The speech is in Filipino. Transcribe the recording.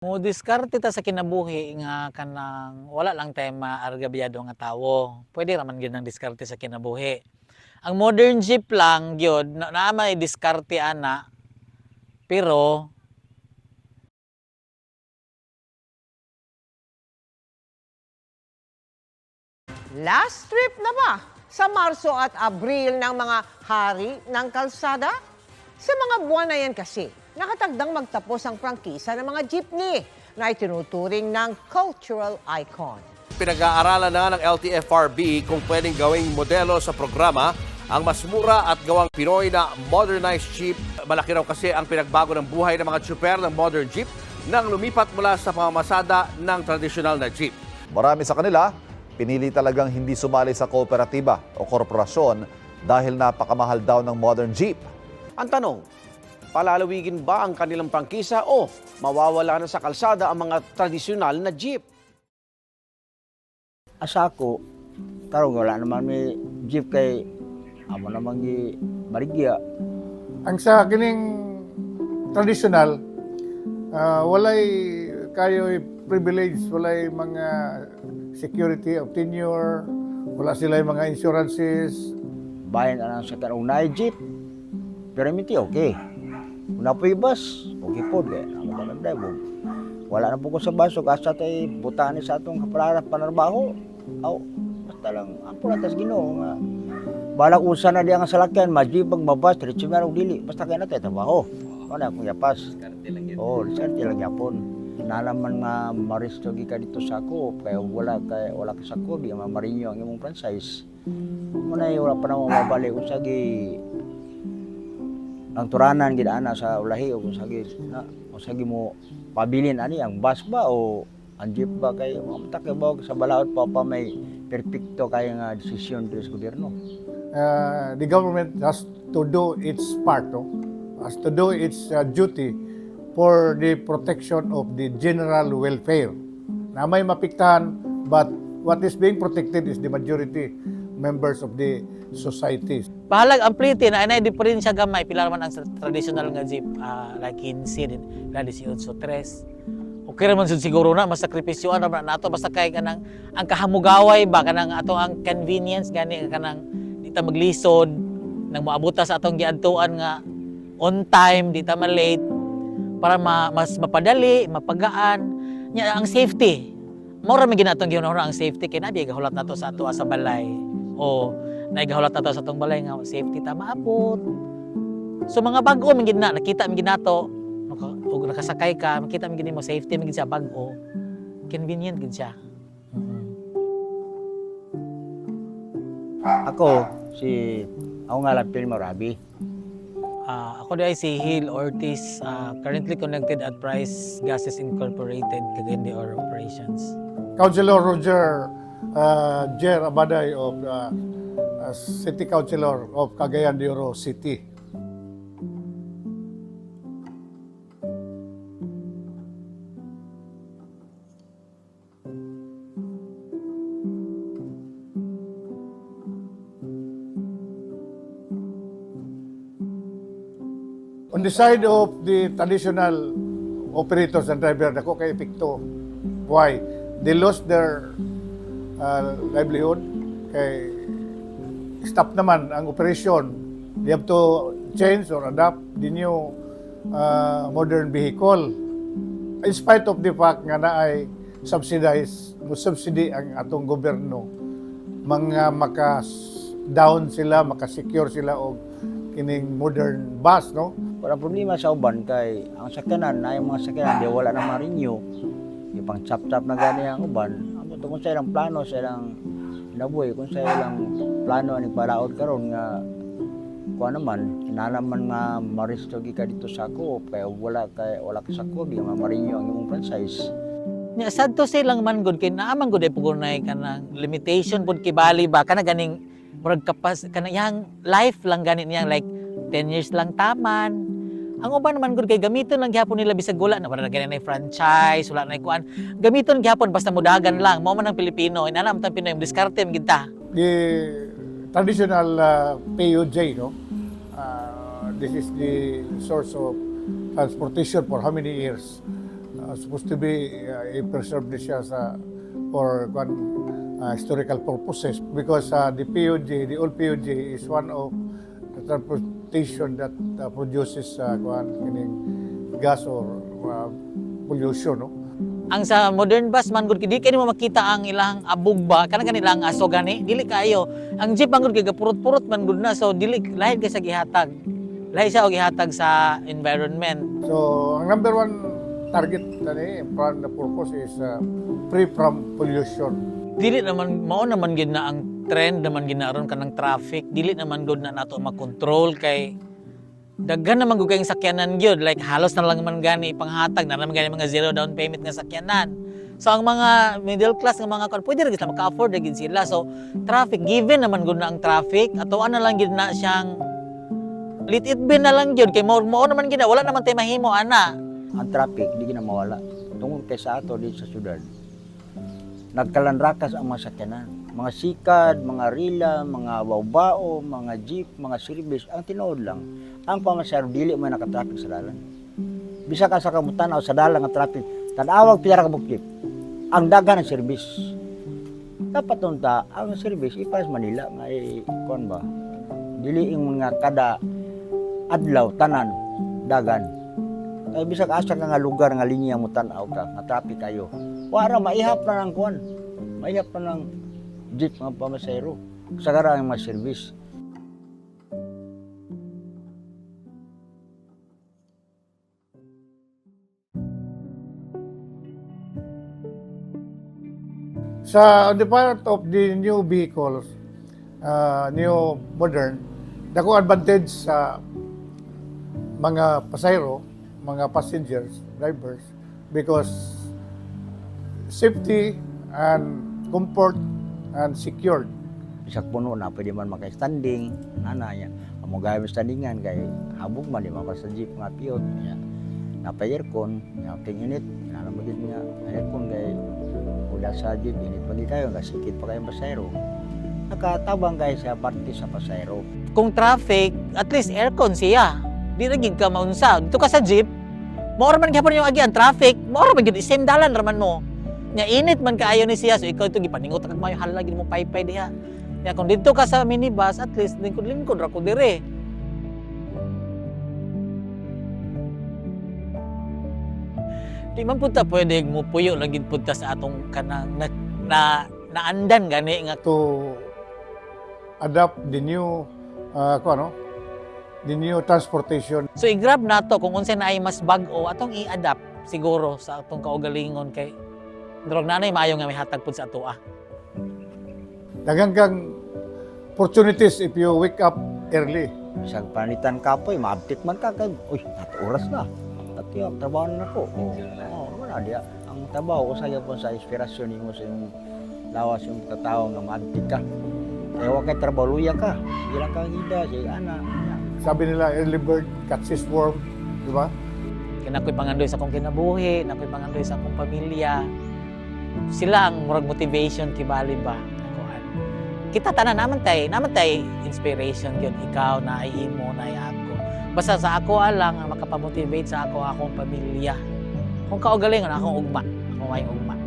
Diskarte ta sa kinabuhi nga kanang wala lang tayo maargabyado nga tawo. Pwede raman gyud ang diskarte sa kinabuhi. Ang modern jeep lang gyud naa may diskarte ana pero Last trip na ba sa Marso at Abril ng mga hari ng kalsada? Sa mga buwan na yan kasi, nakatagdang magtapos ang prangkisa ng mga jeepney na itinuturing ng cultural icon. Pinag-aaralan na ng LTFRB kung pwedeng gawing modelo sa programa ang mas mura at gawang Pinoy na modernized jeep. Malaki raw kasi ang pinagbago ng buhay ng mga tsuper ng modern jeep nang lumipat mula sa pamamasada ng tradisyonal na jeep. Marami sa kanila, pinili talagang hindi sumali sa kooperatiba o korporasyon dahil napakamahal daw ng modern jeep. Ang tanong, palalawigin ba ang kanilang prangkisa o mawawala na sa kalsada ang mga tradisyonal na jeep? Asako, tarong wala naman may jeep kay amo naman gi Marigya. Ang sa kining traditional, walay kayo privilege, walay mga security of tenure, wala sila mga insurances. Bayan anang sa kanang unay jeep. Pero minti okay. Una po bus, okay po kay amo ka man drive. Wala na po ko sa baso asa tay butani sa atong panarbaho. Aw, basta lang ampo na tas Ginoo nga balak usa na diya nga salakyan, majibag mabas, diretso na og dili. Basta kay na tayo trabaho. Ano akong yapas. Oo, diskarte lang yapon. Nalaman nga maristo gi ka dito sa ako, kaya wala ka sa ako, di marinyo ang imong franchise. Muna wala pa na mabalik kung sagi ang turanan gid ana sa ulahi o kung sagi mo pabilin ani ang bus ba o ang jeep ba kay matak ba sa balaod pa may perpekto kay nga desisyon dito sa gobyerno. The government has to do its part, no? Has to do its duty for the protection of the general welfare. Na may mapiktahan, but what is being protected is the majority members of the society. bahalag ang plite na ay diferensya gamay pila man ang traditional nga jeep like 15 din la 18 3. Okay raman sud siguro na mas sakripisyoan ra nato basta kay kanang ang kahamugaway ba kanang ato ang convenience gani kanang di ta maglisod nang moabuta sa atong giadtuan nga on time di ta ma-late para mas mapadali mapagaan nya ang safety mao ra may ginatong gihunahuna ang safety kay nabi gahulat nato sa ato sa balay o naigahulat nato sa atong balay nga safety ta maabot so mga bag-o man gid na nakita man gid nato ug nakasakay ka makita man gid mo safety man gid siya bag-o convenient gid siya. Ako ako nga lang Pilmo Rabi. Ako di ay si Hil Ortiz, currently connected at Price Gases Incorporated, Cagayan de Oro Operations. Councilor Roger Jer Abaday of City Councilor of Cagayan de Oro City. On the side of the traditional operators and drivers, ako kay epekto. Why? They lost their livelihood. Kay stop naman ang operation. They have to change or adapt the new modern vehicle. In spite of the fact nga na ay subsidy ang atong gobyerno, mga maka-down sila, maka-secure sila og kining modern bus, no? Wala problema sa uban kay ang sakyanan na yung mga sakyanan di wala na marinyo. Yung pang chap-chap na gani ang uban. Amo to kung sa ilang plano sa ilang nabuhay kung sa ilang plano ani paraod karon nga kuan naman kinalaman nga maristo gi ka dito sa ako kay wala ka sa ako di marinyo ang imong franchise. Nya sadto silang man gud kay naaman gud ay pugunay kanang limitation pud kibali ba kana ganing murag kapas kana yang life lang gani niyang like 10 years lang taman. Ang uban naman gud kay gamiton lang gyapon nila bisag wala na wala na gani franchise, wala na kuan. Gamiton gyapon basta mudagan lang. Mao man ang Pilipino, inanam tang Pinoy diskarte man gid ta. The traditional PUJ, no? This is the source of transportation for how many years? supposed to be i-preserve siya for historical purposes because the PUJ, the old PUJ is one of the transportation that produces kining gas or pollution, no? Ang sa modern bus man gud di kay mo makita ang ilang abog ba kanang kanilang aso gani dili kayo. Ang jeep man gud kay purot-purot man gud na so dili lahi kay sa gihatag. Lahi siya og gihatag sa environment. So, ang number one target the purpose is free from pollution. Dili naman mao naman gid na ang trend naman ginaron kanang traffic. Dili naman gud na nato makontrol kay daghan naman gud kayong sakyanan gyud like halos na lang man gani panghatag na naman gani mga zero down payment nga sakyanan. So ang mga middle class nga mga kon pwede ra gid maka-afford gid sila. So traffic given naman gud na ang traffic ato ana lang gid na siyang lit-it bin na lang gyud kay mao naman gid wala naman tay mahimo ana. Ang traffic di na mawala tungod kay sa ato dito sa syudad. Nagkalanrakas ang mga sakyanan. Mga sikad, mga rila, mga baobao, mga jeep, mga service, ang tinuod lang. Ang pamasahero dili mo nakatraffic sa dalan. Bisa ka sa kamutan o sa dalan nga traffic, tanawag pila ka jeep. Ang daghan ng service. Dapat unta ang service ipares Manila nga kon ba. Dili ing mga kada adlaw tanan dagan. Ay bisa ka asa ka nga lugar nga linya mo tan-aw ka, nga traffic kayo. Wara maihap na ng kon. Maihap na ng jeep mga pamasahero. Sa karang mga service. Sa on the part of the new vehicles, new modern, dako advantage sa mga pasahero, mga passengers, drivers, because safety and comfort and secured. Bisag puno na pwede man maka-standing, nana ya. Amo gaya standingan kay habog man di man sa jeep nga piyot ya. Napa-aircon, ya init, nana mo gid nga aircon kay udah sa jeep init pagi kayo nga sikit pa kayo pasahero. Nakatabang kayo sa parte sa pasahero. Kung traffic, at least aircon siya. Di ra gid ka maunsa. Dito ka sa jeep, mao man gyapon yung agi ang traffic, mao man gid same dalan raman mo. Nya init man kaayo ni siya so ikaw ito gipaningot kag mayo hala gid mo paypay diha. Ya kung dito ka sa minibus at least lingkod-lingkod ra ko dire. Di man pud ta pwede mo puyo lang gid pud ta sa atong kanang naandan gani nga To adapt the new the new transportation. so i-grab nato kung unsa na ay mas bag-o atong i-adapt siguro sa atong kaugalingon kay drog nanay maayo nga may hatag pud sa atoa. Daghang kang opportunities if you wake up early. Bisag panitan kapoy, ma-update man ka kay uy, oras na. At yung trabaho na ko. Wala dia. Ang trabaho ko saya po sa inspirasyon nimo sa imong lawas yung katao nga ma-update ka. Kaya wa kay trabaho luya ka. Ilang kang ida si ana. Sabi nila early bird catches worm, di ba? Kinakoy pangandoy sa akong kinabuhi, nakoy pangandoy sa akong pamilya. Sila ang murag motivation kibali ba kuan. Kita tanan naman tay inspiration gyud ikaw na ay imo na ay ako. Basta sa ako lang ang makapamotivate sa akong pamilya. Kung kaugalingon akong ugma, ako may ugma.